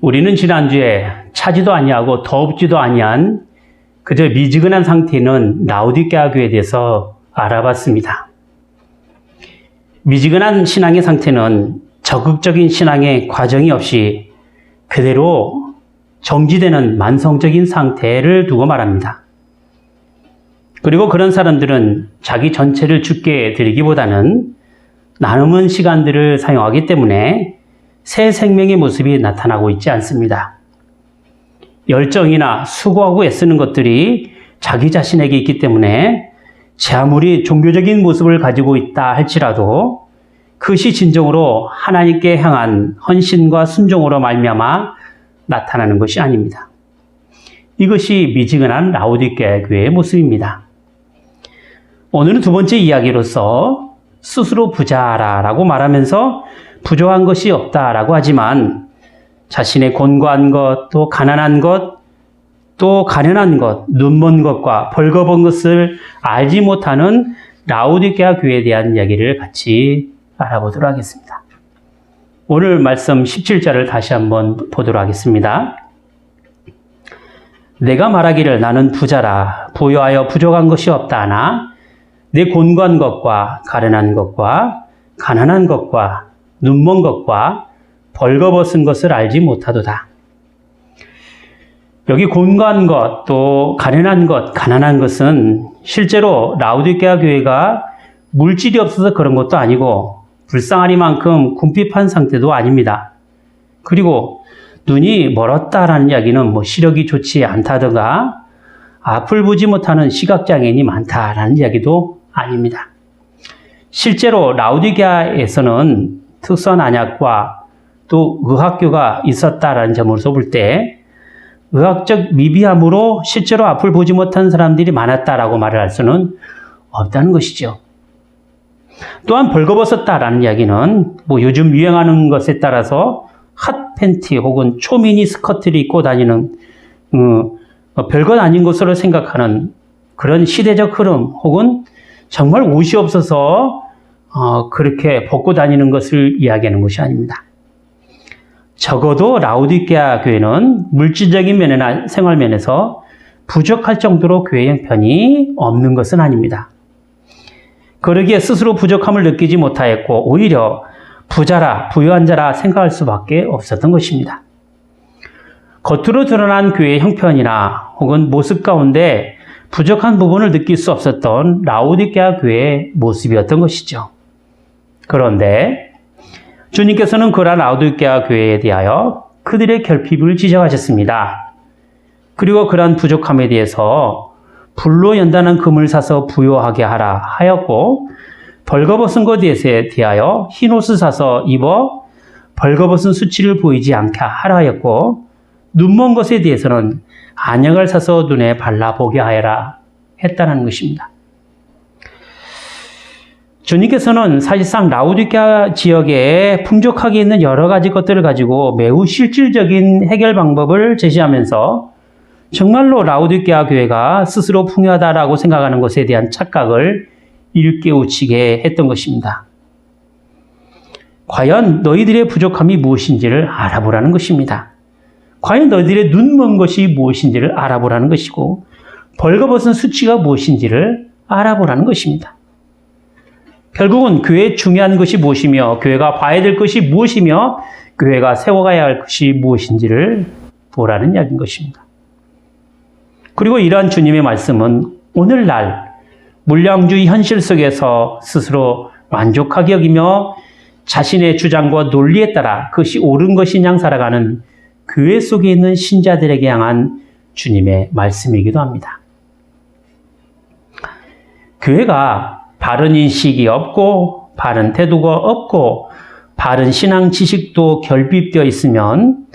우리는 지난주에 차지도 아니하고 더웁지도 아니한 그저 미지근한 상태는 라오디게아 교회에 대해서 알아봤습니다. 미지근한 신앙의 상태는 적극적인 신앙의 과정이 없이 그대로 정지되는 만성적인 상태를 두고 말합니다. 그리고 그런 사람들은 자기 전체를 주께 드리기보다는 나눔은 시간들을 사용하기 때문에 새 생명의 모습이 나타나고 있지 않습니다. 열정이나 수고하고 애쓰는 것들이 자기 자신에게 있기 때문에 제 아무리 종교적인 모습을 가지고 있다 할지라도 그것이 진정으로 하나님께 향한 헌신과 순종으로 말미암아 나타나는 것이 아닙니다. 이것이 미지근한 라오디게아 교회의 모습입니다. 오늘은 두 번째 이야기로서 스스로 부자라고 말하면서 부족한 것이 없다라고 하지만 자신의 곤고한 것, 또 가난한 것, 또 가련한 것, 눈먼 것과 벌거벗은 것을 알지 못하는 라오디게아 교회에 대한 이야기를 같이 알아보도록 하겠습니다. 오늘 말씀 17절을 다시 한번 보도록 하겠습니다. 내가 말하기를 나는 부자라 부유하여 부족한 것이 없다 하나 내 곤고한 것과 가련한 것과 가난한 것과 눈먼 것과 벌거벗은 것을 알지 못하도다. 여기 곤고한 것, 또 가련한 것, 가난한 것은 실제로 라오디게아 교회가 물질이 없어서 그런 것도 아니고 불쌍하리만큼 궁핍한 상태도 아닙니다. 그리고 눈이 멀었다라는 이야기는 시력이 좋지 않다든가 앞을 보지 못하는 시각장애인이 많다라는 이야기도 아닙니다. 실제로 라오디게아에서는 특수한 안약과 또 의학교가 있었다라는 점으로서 볼 때 의학적 미비함으로 실제로 앞을 보지 못한 사람들이 많았다라고 말을 할 수는 없다는 것이죠. 또한 벌거벗었다라는 이야기는 요즘 유행하는 것에 따라서 핫팬티 혹은 초미니 스커트를 입고 다니는 별것 아닌 것으로 생각하는 그런 시대적 흐름 혹은 정말 옷이 없어서 그렇게 벗고 다니는 것을 이야기하는 것이 아닙니다. 적어도 라오디게아 교회는 물질적인 면이나 생활 면에서 부족할 정도로 교회 형편이 없는 것은 아닙니다. 그러기에 스스로 부족함을 느끼지 못하였고 오히려 부자라 부유한 자라 생각할 수밖에 없었던 것입니다. 겉으로 드러난 교회의 형편이나 혹은 모습 가운데 부족한 부분을 느낄 수 없었던 라오디게아 교회의 모습이었던 것이죠. 그런데 주님께서는 그러한 라오디게아 교회에 대하여 그들의 결핍을 지적하셨습니다. 그리고 그러한 부족함에 대해서 불로 연단한 금을 사서 부요하게 하라 하였고 벌거벗은 것에 대하여 흰옷을 사서 입어 벌거벗은 수치를 보이지 않게 하라 하였고 눈먼 것에 대해서는 안약을 사서 눈에 발라보게 하여라 했다는 것입니다. 주님께서는 사실상 라오디게아 지역에 풍족하게 있는 여러 가지 것들을 가지고 매우 실질적인 해결 방법을 제시하면서 정말로 라오디게아 교회가 스스로 풍요하다라고 생각하는 것에 대한 착각을 일깨우치게 했던 것입니다. 과연 너희들의 부족함이 무엇인지를 알아보라는 것입니다. 과연 너희들의 눈먼 것이 무엇인지를 알아보라는 것이고 벌거벗은 수치가 무엇인지를 알아보라는 것입니다. 결국은 교회에 중요한 것이 무엇이며 교회가 봐야 될 것이 무엇이며 교회가 세워가야 할 것이 무엇인지를 보라는 이야기인 것입니다. 그리고 이러한 주님의 말씀은 오늘날 물량주의 현실 속에서 스스로 만족하게 여기며 자신의 주장과 논리에 따라 그것이 옳은 것인 양 살아가는 교회 속에 있는 신자들에게 향한 주님의 말씀이기도 합니다. 교회가 바른 인식이 없고 바른 태도가 없고 바른 신앙 지식도 결핍되어 있으면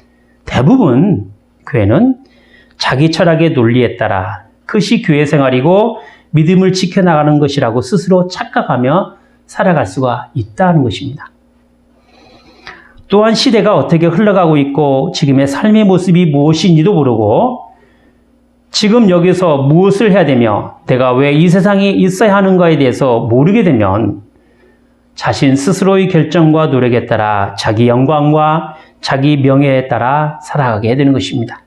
대부분 교회는 자기 철학의 논리에 따라 그것이 교회 생활이고 믿음을 지켜나가는 것이라고 스스로 착각하며 살아갈 수가 있다는 것입니다. 또한 시대가 어떻게 흘러가고 있고 지금의 삶의 모습이 무엇인지도 모르고 지금 여기서 무엇을 해야 되며 내가 왜 이 세상에 있어야 하는가에 대해서 모르게 되면 자신 스스로의 결정과 노력에 따라 자기 영광과 자기 명예에 따라 살아가게 되는 것입니다.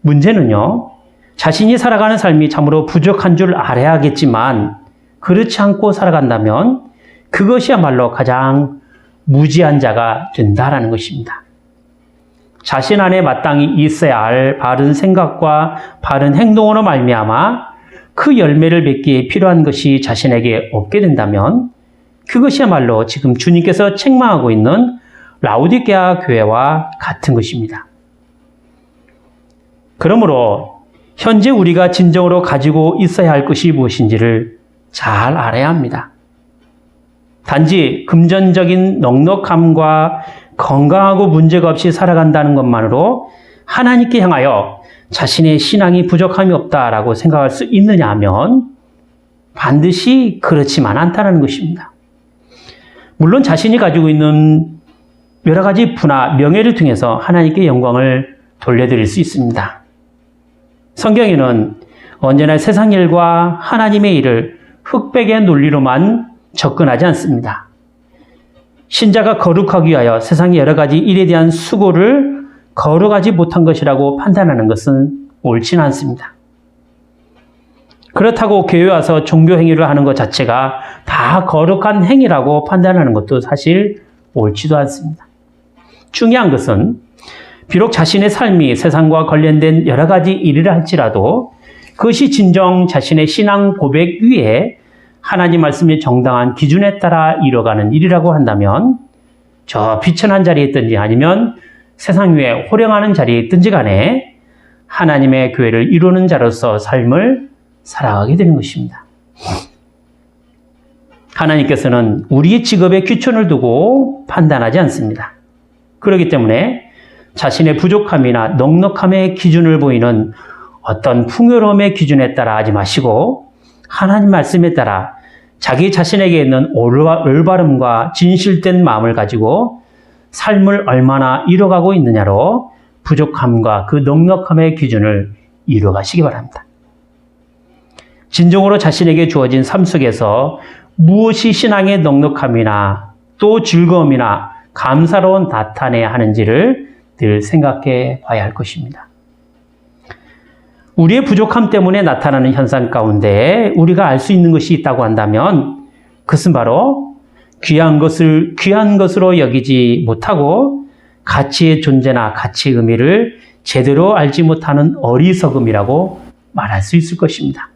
문제는요, 자신이 살아가는 삶이 참으로 부족한 줄 알아야겠지만 그렇지 않고 살아간다면 그것이야말로 가장 무지한 자가 된다라는 것입니다. 자신 안에 마땅히 있어야 할 바른 생각과 바른 행동으로 말미암아 그 열매를 맺기에 필요한 것이 자신에게 없게 된다면 그것이야말로 지금 주님께서 책망하고 있는 라오디게아 교회와 같은 것입니다. 그러므로 현재 우리가 진정으로 가지고 있어야 할 것이 무엇인지를 잘 알아야 합니다. 단지 금전적인 넉넉함과 건강하고 문제가 없이 살아간다는 것만으로 하나님께 향하여 자신의 신앙이 부족함이 없다라고 생각할 수 있느냐 하면 반드시 그렇지만 않다는 것입니다. 물론 자신이 가지고 있는 여러 가지 부나 명예를 통해서 하나님께 영광을 돌려드릴 수 있습니다. 성경에는 언제나 세상 일과 하나님의 일을 흑백의 논리로만 접근하지 않습니다. 신자가 거룩하기 위하여 세상의 여러 가지 일에 대한 수고를 거룩하지 못한 것이라고 판단하는 것은 옳지는 않습니다. 그렇다고 교회 와서 종교 행위를 하는 것 자체가 다 거룩한 행위라고 판단하는 것도 사실 옳지도 않습니다. 중요한 것은 비록 자신의 삶이 세상과 관련된 여러 가지 일이라 할지라도 그것이 진정 자신의 신앙 고백 위에 하나님 말씀의 정당한 기준에 따라 이뤄가는 일이라고 한다면 저 비천한 자리에 있든지 아니면 세상 위에 호령하는 자리에 있든지 간에 하나님의 교회를 이루는 자로서 삶을 살아가게 되는 것입니다. 하나님께서는 우리의 직업에 귀천을 두고 판단하지 않습니다. 그렇기 때문에 자신의 부족함이나 넉넉함의 기준을 보이는 어떤 풍요로움의 기준에 따라 하지 마시고 하나님 말씀에 따라 자기 자신에게 있는 올바름과 진실된 마음을 가지고 삶을 얼마나 이뤄가고 있느냐로 부족함과 그 넉넉함의 기준을 이뤄가시기 바랍니다. 진정으로 자신에게 주어진 삶 속에서 무엇이 신앙의 넉넉함이나 또 즐거움이나 감사로 나타내야 하는지를 늘 생각해 봐야 할 것입니다. 우리의 부족함 때문에 나타나는 현상 가운데 우리가 알 수 있는 것이 있다고 한다면 그것은 바로 귀한 것으로 여기지 못하고 가치의 존재나 가치의 의미를 제대로 알지 못하는 어리석음이라고 말할 수 있을 것입니다.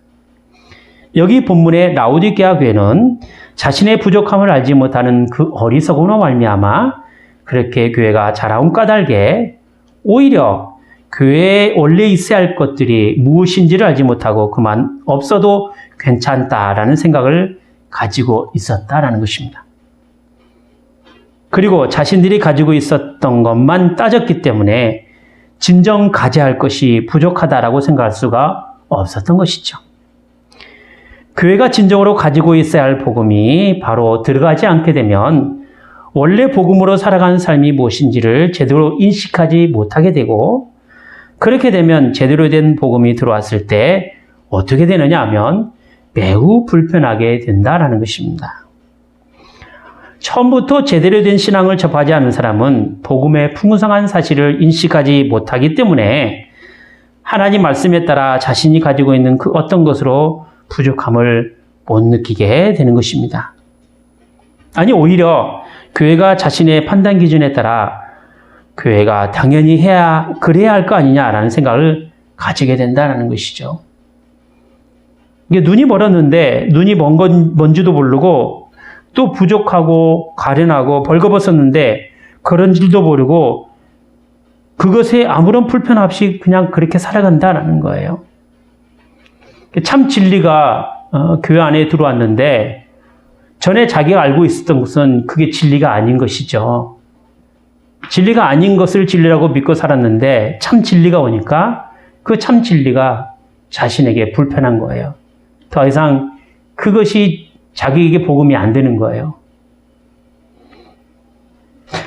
여기 본문의 라오디게아 교회는 자신의 부족함을 알지 못하는 그 어리석음으로 말미암아 그렇게 교회가 자라온 까닭에 오히려 교회에 원래 있어야 할 것들이 무엇인지를 알지 못하고 그만 없어도 괜찮다라는 생각을 가지고 있었다라는 것입니다. 그리고 자신들이 가지고 있었던 것만 따졌기 때문에 진정 가져야 할 것이 부족하다라고 생각할 수가 없었던 것이죠. 교회가 진정으로 가지고 있어야 할 복음이 바로 들어가지 않게 되면 원래 복음으로 살아가는 삶이 무엇인지를 제대로 인식하지 못하게 되고 그렇게 되면 제대로 된 복음이 들어왔을 때 어떻게 되느냐 하면 매우 불편하게 된다라는 것입니다. 처음부터 제대로 된 신앙을 접하지 않은 사람은 복음의 풍성한 사실을 인식하지 못하기 때문에 하나님 말씀에 따라 자신이 가지고 있는 그 어떤 것으로 부족함을 못 느끼게 되는 것입니다. 아니 오히려 교회가 자신의 판단 기준에 따라 교회가 당연히 그래야 할 거 아니냐라는 생각을 가지게 된다는 것이죠. 이게 눈이 멀었는데 눈이 뭔지도 모르고 또 부족하고 가련하고 벌거벗었는데 그런 줄도 모르고 그것에 아무런 불편 없이 그냥 그렇게 살아간다는 거예요. 참 진리가 교회 안에 들어왔는데 전에 자기가 알고 있었던 것은 그게 진리가 아닌 것이죠. 진리가 아닌 것을 진리라고 믿고 살았는데 참 진리가 오니까 그 참 진리가 자신에게 불편한 거예요. 더 이상 그것이 자기에게 복음이 안 되는 거예요.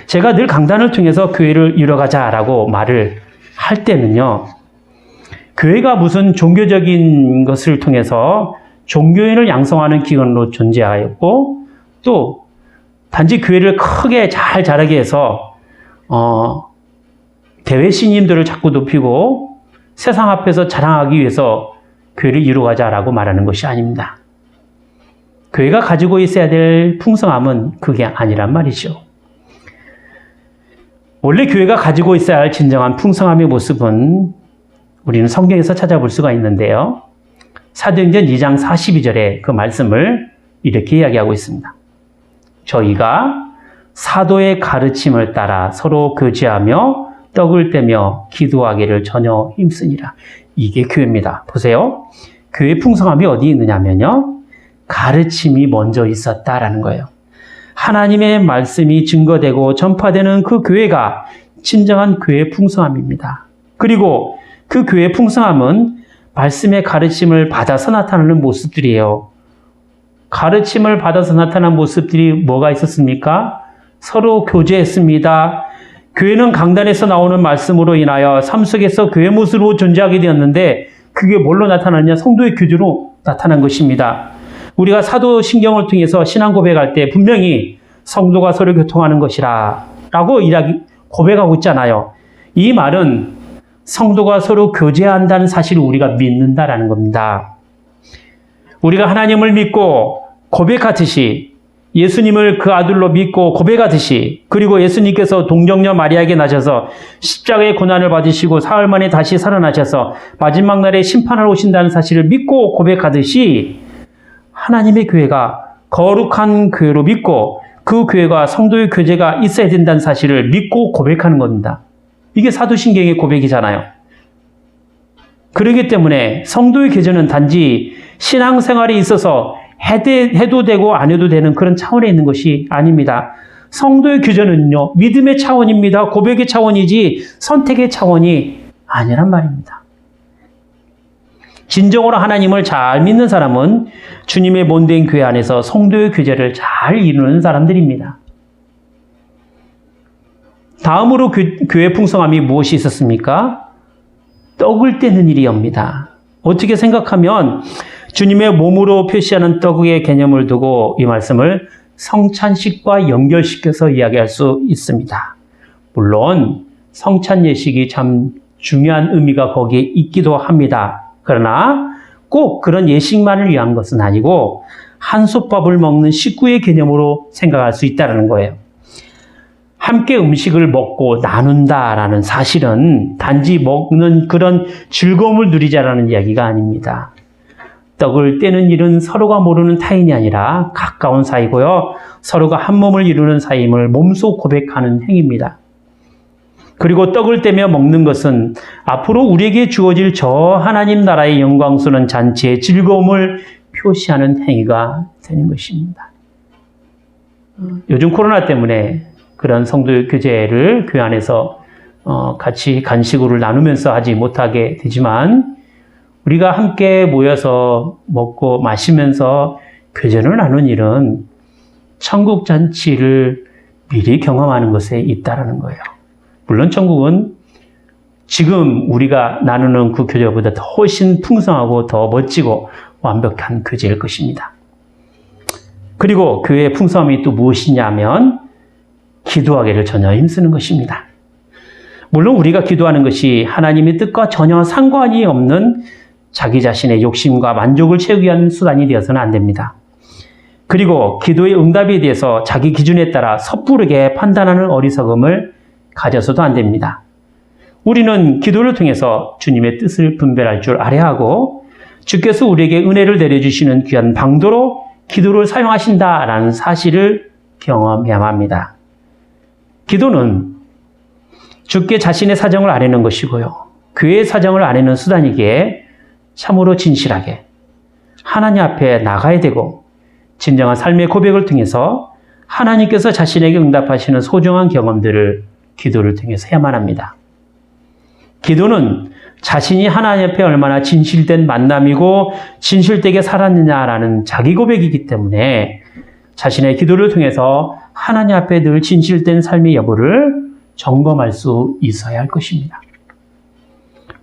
제가 늘 강단을 통해서 교회를 이뤄가자라고 말을 할 때는요. 교회가 무슨 종교적인 것을 통해서 종교인을 양성하는 기관으로 존재하였고 또 단지 교회를 크게 잘 자라게 해서 대외 신임들을 자꾸 높이고 세상 앞에서 자랑하기 위해서 교회를 이루어가자라고 말하는 것이 아닙니다. 교회가 가지고 있어야 될 풍성함은 그게 아니란 말이죠. 원래 교회가 가지고 있어야 할 진정한 풍성함의 모습은 우리는 성경에서 찾아볼 수가 있는데요. 사도행전 2장 42절에 그 말씀을 이렇게 이야기하고 있습니다. 저희가 사도의 가르침을 따라 서로 교제하며 떡을 떼며 기도하기를 전혀 힘쓰니라. 이게 교회입니다. 보세요. 교회의 풍성함이 어디 있느냐면요. 가르침이 먼저 있었다라는 거예요. 하나님의 말씀이 증거되고 전파되는 그 교회가 진정한 교회의 풍성함입니다. 그리고 그 교회의 풍성함은 말씀의 가르침을 받아서 나타나는 모습들이에요. 가르침을 받아서 나타난 모습들이 뭐가 있었습니까? 서로 교제했습니다. 교회는 강단에서 나오는 말씀으로 인하여 삶 속에서 교회 모습으로 존재하게 되었는데 그게 뭘로 나타나느냐? 성도의 교제로 나타난 것입니다. 우리가 사도신경을 통해서 신앙 고백할 때 분명히 성도가 서로 교통하는 것이라 라고 고백하고 있잖아요. 이 말은 성도가 서로 교제한다는 사실을 우리가 믿는다라는 겁니다. 우리가 하나님을 믿고 고백하듯이 예수님을 그 아들로 믿고 고백하듯이 그리고 예수님께서 동정녀 마리아에게 나셔서 십자가의 고난을 받으시고 사흘 만에 다시 살아나셔서 마지막 날에 심판하러 오신다는 사실을 믿고 고백하듯이 하나님의 교회가 거룩한 교회로 믿고 그 교회가 성도의 교제가 있어야 된다는 사실을 믿고 고백하는 겁니다. 이게 사도신경의 고백이잖아요. 그렇기 때문에 성도의 교제는 단지 신앙생활에 있어서 해도 되고 안 해도 되는 그런 차원에 있는 것이 아닙니다. 성도의 교제는요, 믿음의 차원입니다. 고백의 차원이지 선택의 차원이 아니란 말입니다. 진정으로 하나님을 잘 믿는 사람은 주님의 몸된 교회 안에서 성도의 교제를 잘 이루는 사람들입니다. 다음으로 교회 풍성함이 무엇이 있었습니까? 떡을 떼는 일이옵니다. 어떻게 생각하면 주님의 몸으로 표시하는 떡의 개념을 두고 이 말씀을 성찬식과 연결시켜서 이야기할 수 있습니다. 물론 성찬 예식이 참 중요한 의미가 거기에 있기도 합니다. 그러나 꼭 그런 예식만을 위한 것은 아니고 한솥밥을 먹는 식구의 개념으로 생각할 수 있다는 거예요. 함께 음식을 먹고 나눈다라는 사실은 단지 먹는 그런 즐거움을 누리자라는 이야기가 아닙니다. 떡을 떼는 일은 서로가 모르는 타인이 아니라 가까운 사이고요. 서로가 한 몸을 이루는 사이임을 몸소 고백하는 행위입니다. 그리고 떡을 떼며 먹는 것은 앞으로 우리에게 주어질 저 하나님 나라의 영광스러운 잔치의 즐거움을 표시하는 행위가 되는 것입니다. 요즘 코로나 때문에 그런 성도의 교제를 교회 안에서 같이 간식으로 나누면서 하지 못하게 되지만 우리가 함께 모여서 먹고 마시면서 교제를 나누는 일은 천국 잔치를 미리 경험하는 것에 있다라는 거예요. 물론 천국은 지금 우리가 나누는 그 교제보다 더 훨씬 풍성하고 더 멋지고 완벽한 교제일 것입니다. 그리고 교회의 풍성함이 또 무엇이냐면 기도하기를 전혀 힘쓰는 것입니다. 물론 우리가 기도하는 것이 하나님의 뜻과 전혀 상관이 없는 자기 자신의 욕심과 만족을 채우기 위한 수단이 되어서는 안 됩니다. 그리고 기도의 응답에 대해서 자기 기준에 따라 섣부르게 판단하는 어리석음을 가져서도 안 됩니다. 우리는 기도를 통해서 주님의 뜻을 분별할 줄 알아야 하고 주께서 우리에게 은혜를 내려주시는 귀한 방도로 기도를 사용하신다라는 사실을 경험해야만 합니다. 기도는 주께 자신의 사정을 아뢰는 것이고요. 교회의 사정을 아뢰는 수단이기에 참으로 진실하게 하나님 앞에 나가야 되고 진정한 삶의 고백을 통해서 하나님께서 자신에게 응답하시는 소중한 경험들을 기도를 통해서 해야만 합니다. 기도는 자신이 하나님 앞에 얼마나 진실된 만남이고 진실되게 살았느냐라는 자기 고백이기 때문에 자신의 기도를 통해서 하나님 앞에 늘 진실된 삶의 여부를 점검할 수 있어야 할 것입니다.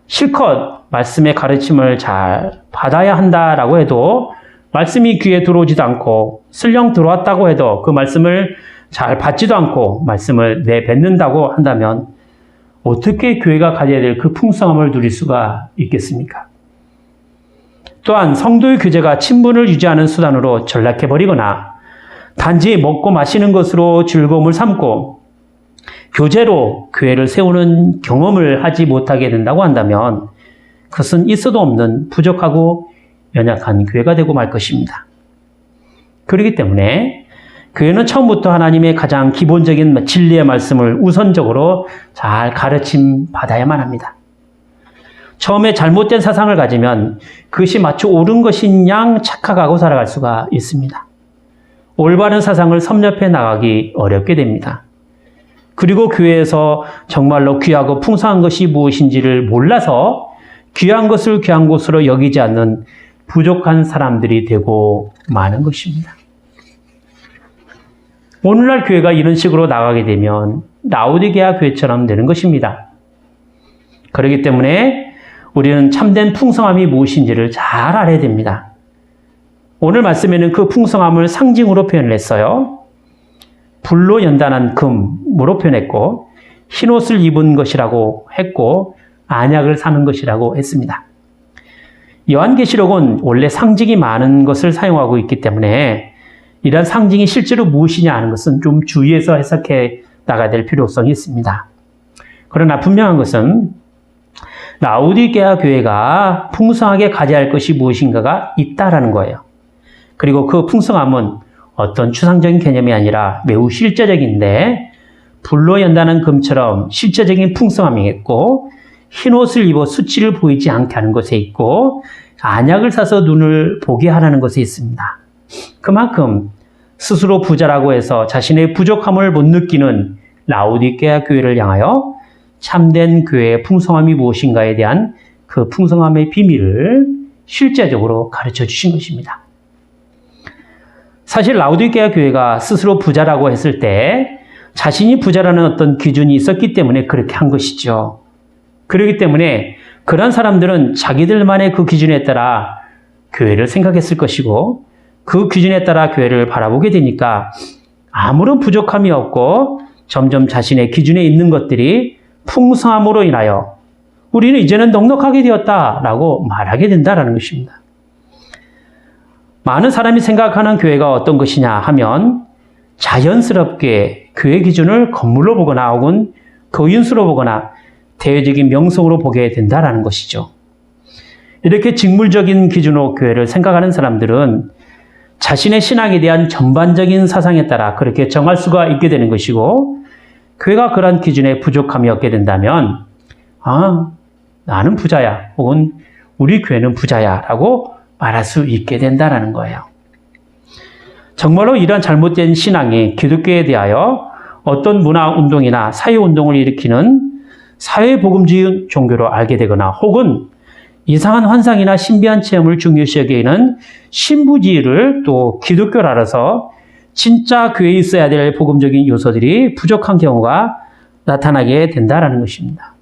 실컷 말씀의 가르침을 잘 받아야 한다라고 해도 말씀이 귀에 들어오지도 않고 설령 들어왔다고 해도 그 말씀을 잘 받지도 않고 말씀을 내뱉는다고 한다면 어떻게 교회가 가져야 될 그 풍성함을 누릴 수가 있겠습니까? 또한 성도의 교제가 친분을 유지하는 수단으로 전락해버리거나 단지 먹고 마시는 것으로 즐거움을 삼고 교제로 교회를 세우는 경험을 하지 못하게 된다고 한다면 그것은 있어도 없는 부족하고 연약한 교회가 되고 말 것입니다. 그렇기 때문에 교회는 처음부터 하나님의 가장 기본적인 진리의 말씀을 우선적으로 잘 가르침 받아야만 합니다. 처음에 잘못된 사상을 가지면 그것이 마치 옳은 것인 양 착각하고 살아갈 수가 있습니다. 올바른 사상을 섭렵해 나가기 어렵게 됩니다. 그리고 교회에서 정말로 귀하고 풍성한 것이 무엇인지를 몰라서 귀한 것을 귀한 것으로 여기지 않는 부족한 사람들이 되고 마는 것입니다. 오늘날 교회가 이런 식으로 나가게 되면 라오디게아 교회처럼 되는 것입니다. 그렇기 때문에 우리는 참된 풍성함이 무엇인지를 잘 알아야 됩니다. 오늘 말씀에는 그 풍성함을 상징으로 표현을 했어요. 불로 연단한 금으로 표현했고 흰옷을 입은 것이라고 했고 안약을 사는 것이라고 했습니다. 요한계시록은 원래 상징이 많은 것을 사용하고 있기 때문에 이러한 상징이 실제로 무엇이냐 하는 것은 좀 주의해서 해석해 나가야 될 필요성이 있습니다. 그러나 분명한 것은 라오디게아 교회가 풍성하게 가져야 할 것이 무엇인가가 있다라는 거예요. 그리고 그 풍성함은 어떤 추상적인 개념이 아니라 매우 실제적인데 불로 연다는 금처럼 실제적인 풍성함이 있고 흰옷을 입어 수치를 보이지 않게 하는 것에 있고 안약을 사서 눈을 보게 하라는 것에 있습니다. 그만큼 스스로 부자라고 해서 자신의 부족함을 못 느끼는 라오디게아 교회를 향하여 참된 교회의 풍성함이 무엇인가에 대한 그 풍성함의 비밀을 실제적으로 가르쳐 주신 것입니다. 사실 라오디게아 교회가 스스로 부자라고 했을 때 자신이 부자라는 어떤 기준이 있었기 때문에 그렇게 한 것이죠. 그렇기 때문에 그런 사람들은 자기들만의 그 기준에 따라 교회를 생각했을 것이고 그 기준에 따라 교회를 바라보게 되니까 아무런 부족함이 없고 점점 자신의 기준에 있는 것들이 풍성함으로 인하여 우리는 이제는 넉넉하게 되었다라고 말하게 된다는 것입니다. 많은 사람이 생각하는 교회가 어떤 것이냐 하면 자연스럽게 교회 기준을 건물로 보거나 혹은 거인수로 보거나 대외적인 명성으로 보게 된다는 것이죠. 이렇게 직물적인 기준으로 교회를 생각하는 사람들은 자신의 신앙에 대한 전반적인 사상에 따라 그렇게 정할 수가 있게 되는 것이고 교회가 그런 기준에 부족함이 없게 된다면 나는 부자야 혹은 우리 교회는 부자야 라고 말할 수 있게 된다는 거예요. 정말로 이러한 잘못된 신앙이 기독교에 대하여 어떤 문화운동이나 사회운동을 일으키는 사회복음주의 종교로 알게 되거나 혹은 이상한 환상이나 신비한 체험을 중요시 여기는 신부주의를 또 기독교를 알아서 진짜 교회에 있어야 될 복음적인 요소들이 부족한 경우가 나타나게 된다는 것입니다.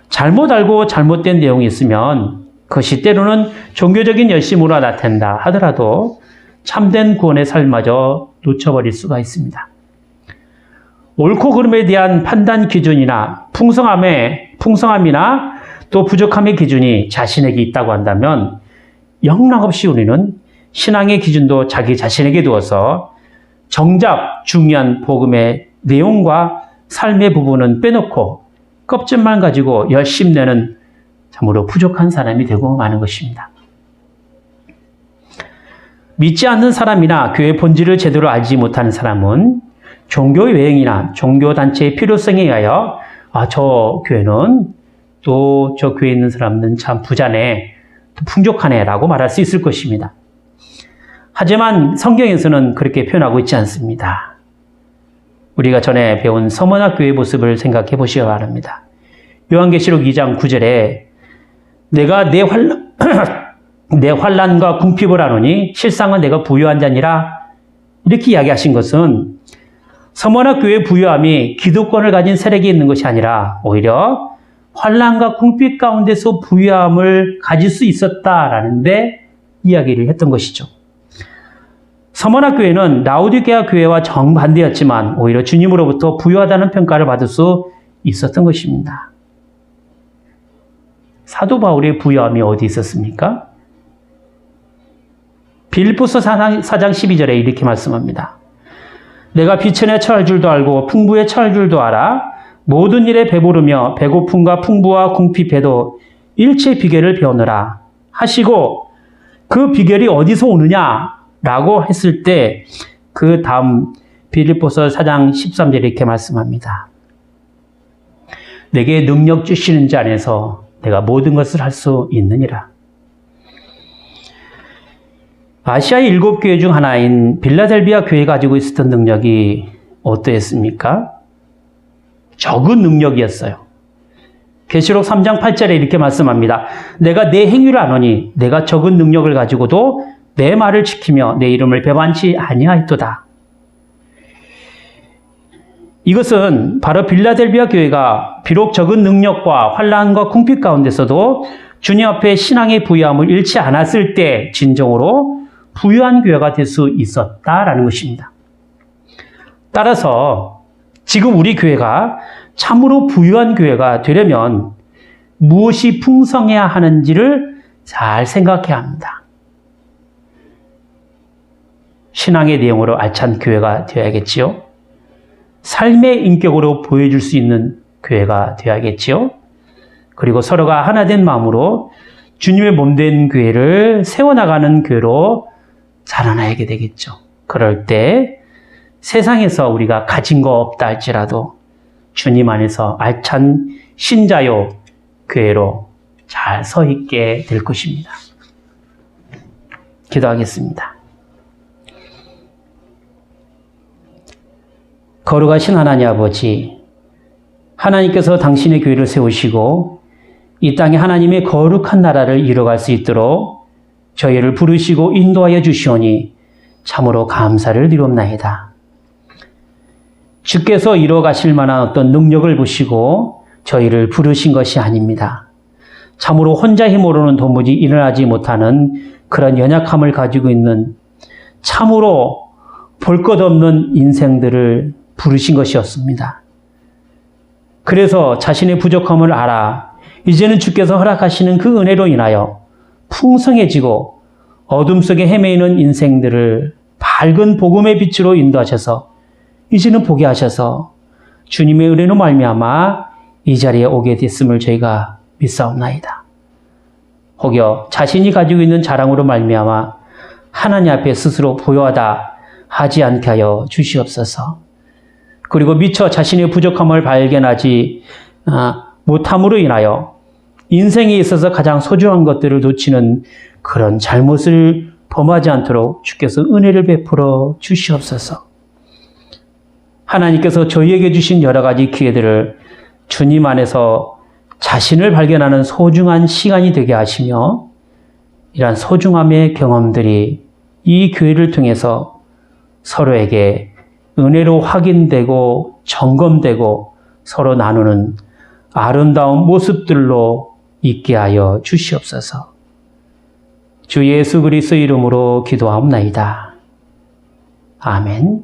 잘못 알고 잘못된 내용이 있으면 그것이 때로는 종교적인 열심으로 나타난다 하더라도 참된 구원의 삶마저 놓쳐버릴 수가 있습니다. 옳고 그름에 대한 판단 기준이나 풍성함이나 또 부족함의 기준이 자신에게 있다고 한다면 영락없이 우리는 신앙의 기준도 자기 자신에게 두어서 정작 중요한 복음의 내용과 삶의 부분은 빼놓고 껍질만 가지고 열심내는 참으로 부족한 사람이 되고 마는 것입니다. 믿지 않는 사람이나 교회 본질을 제대로 알지 못하는 사람은 종교의 외형이나 종교단체의 필요성에 의하여 저 교회는 또 저 교회에 있는 사람은 참 부자네, 풍족하네 라고 말할 수 있을 것입니다. 하지만 성경에서는 그렇게 표현하고 있지 않습니다. 우리가 전에 배운 서머나교회의 모습을 생각해 보시기 바랍니다. 요한계시록 2장 9절에 내가 내 환난과 궁핍을 하노니 실상은 내가 부유한 자니라 이렇게 이야기하신 것은 서머나교회의 부유함이 기득권을 가진 세력이 있는 것이 아니라 오히려 환난과 궁핍 가운데서 부유함을 가질 수 있었다라는 데 이야기를 했던 것이죠. 서머나 교회는 라우디게아 교회와 정반대였지만 오히려 주님으로부터 부유하다는 평가를 받을 수 있었던 것입니다. 사도 바울의 부유함이 어디 있었습니까? 빌립보서 4장 12절에 이렇게 말씀합니다. 내가 비천에 처할 줄도 알고 풍부에 처할 줄도 알아 모든 일에 배부르며 배고픔과 풍부와 궁핍에도 일체 비결을 배우느라 하시고 그 비결이 어디서 오느냐라고 했을 때 그 다음 빌립보서 4장 13절에 이렇게 말씀합니다. 내게 능력 주시는 자 안에서 내가 모든 것을 할 수 있느니라. 아시아의 7교회 중 하나인 빌라델비아 교회가 가지고 있었던 능력이 어떠했습니까? 적은 능력이었어요. 계시록 3장 8절에 이렇게 말씀합니다. 내가 내 행위를 아노니 내가 적은 능력을 가지고도 내 말을 지키며 내 이름을 배반치 아니하였도다. 이것은 바로 빌라델비아 교회가 비록 적은 능력과 환난과 궁핍 가운데서도 주님 앞에 신앙의 부유함을 잃지 않았을 때 진정으로 부유한 교회가 될 수 있었다라는 것입니다. 따라서 지금 우리 교회가 참으로 부유한 교회가 되려면 무엇이 풍성해야 하는지를 잘 생각해야 합니다. 신앙의 내용으로 알찬 교회가 되어야겠지요. 삶의 인격으로 보여줄 수 있는 교회가 되어야겠지요. 그리고 서로가 하나 된 마음으로 주님의 몸된 교회를 세워나가는 교회로 자라나게 되겠죠. 그럴 때 세상에서 우리가 가진 거 없다 할지라도 주님 안에서 알찬 신자요 교회로 잘 서 있게 될 것입니다. 기도하겠습니다. 거룩하신 하나님 아버지, 하나님께서 당신의 교회를 세우시고 이 땅에 하나님의 거룩한 나라를 이뤄갈 수 있도록 저희를 부르시고 인도하여 주시오니 참으로 감사를 드리옵나이다. 주께서 이뤄가실 만한 어떤 능력을 보시고 저희를 부르신 것이 아닙니다. 참으로 혼자 힘으로는 도무지 일어나지 못하는 그런 연약함을 가지고 있는 참으로 볼 것 없는 인생들을 부르신 것이었습니다. 그래서 자신의 부족함을 알아 이제는 주께서 허락하시는 그 은혜로 인하여 풍성해지고 어둠 속에 헤매이는 인생들을 밝은 복음의 빛으로 인도하셔서 이제는 보게 하셔서 주님의 은혜로 말미암아 이 자리에 오게 됐음을 저희가 믿사옵나이다. 혹여 자신이 가지고 있는 자랑으로 말미암아 하나님 앞에 스스로 부요하다 하지 않게 하여 주시옵소서. 그리고 미처 자신의 부족함을 발견하지 못함으로 인하여 인생에 있어서 가장 소중한 것들을 놓치는 그런 잘못을 범하지 않도록 주께서 은혜를 베풀어 주시옵소서. 하나님께서 저희에게 주신 여러 가지 기회들을 주님 안에서 자신을 발견하는 소중한 시간이 되게 하시며 이러한 소중함의 경험들이 이 교회를 통해서 서로에게 은혜로 확인되고 점검되고 서로 나누는 아름다운 모습들로 있게 하여 주시옵소서. 주 예수 그리스도의 이름으로 기도하옵나이다. 아멘.